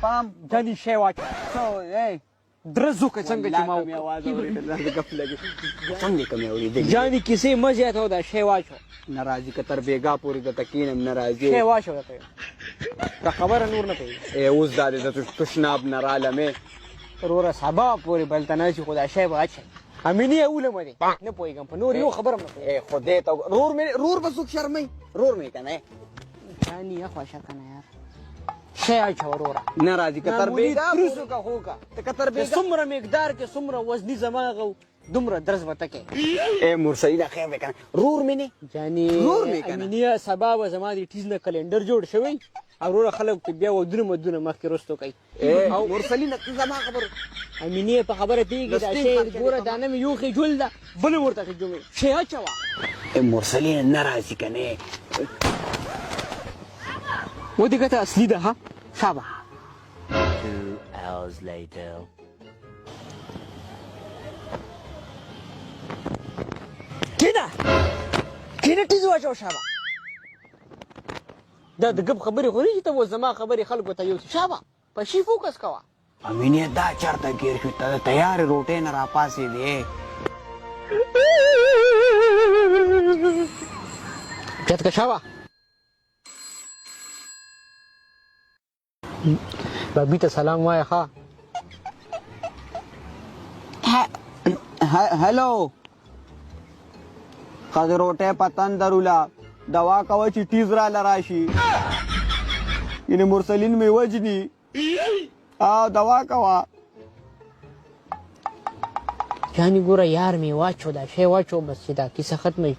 پام جاني شی واچو څو درزو که څنګه چې ما مې आवाज اورېدل غف لګي څنګه کومې اورېدل جاني کیسې مه زیاتوه دا شی واچو ناراضي که تر بیګا پورې د تکینم ناراضي شی واچو ته دا خبره نور نه کوي اوس دا د تشناب نه رالمې وروره سبا پورې بلته نه چې خو دا شی به اچوي امیني اولمه دی نه پوهېږم په نور یو خبره هم نه پوهېږم خدای ته رور به څوک شرموي رور مې که نه جاني اخواشه که نه یار شی اچوه وروره ناراضي که تر بیګا ترسو که خو که ته که تر بیګا څومره مقدار کې څومره وزني زماغه دومره درز به ته کوې مرسلي نه خیر دی که نه رور مې نه جاني رور مې که نه امینیه سبا به زما د ټیز نه کلنډر جوړ شوی او وروره خلک پې بیا ودونه مدونه مخکې رستو کوي او مرسلي نه ته زما خبر امینیه په خبره پوهېږي دا شی ګوره دا نه مې یو خجول ده بله ورته خجومې شی اچوه مرسلي نه راځي که نه ودې ګټه اصلي ده ها شابه 2 hours later. کینه ټیز واچوه شابه دا د ګپ خبرې خوري چې ته اوس زما خبرې خلکو ته یوسي شابه په شي فوکس کوه امینه دا چېرته ګیر شو ته د تیارې روټۍ نه راپاسېدې چت که شابه بابي ته سلام وایه ښه هلو ښځې روټۍ په تندروله دوا کوه چې ټیز راله راشي یعنې مرسلین مې وجني دوا کوه جاني ګوره یار مې واچو دا شی واچو بس چې دا کیسه ختمه شي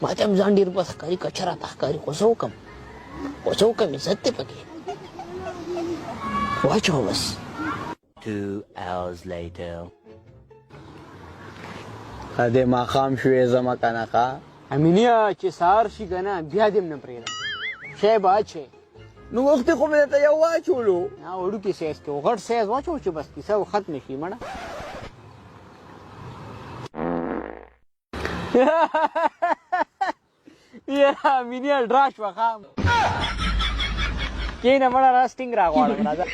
ما ته هم ځان ډېر بد ښکاري کچه راته ښکاري خو څه وکړم عزت دی پکې واچو بس 2 hours later. د ماښام شوې زما که نه ښه امینیه چې سهار شي که نه بیا دې هم نه پرېږدم شی به اچوې نو وختې خو مې درته یو واچولو نه وړوکي سایز کې غټ سایز واچو چې بس کیسه ختمه شي مړه یا امینیه ډرا شوه ښه کښېنه مړه راز ټینګ راغواړم راځه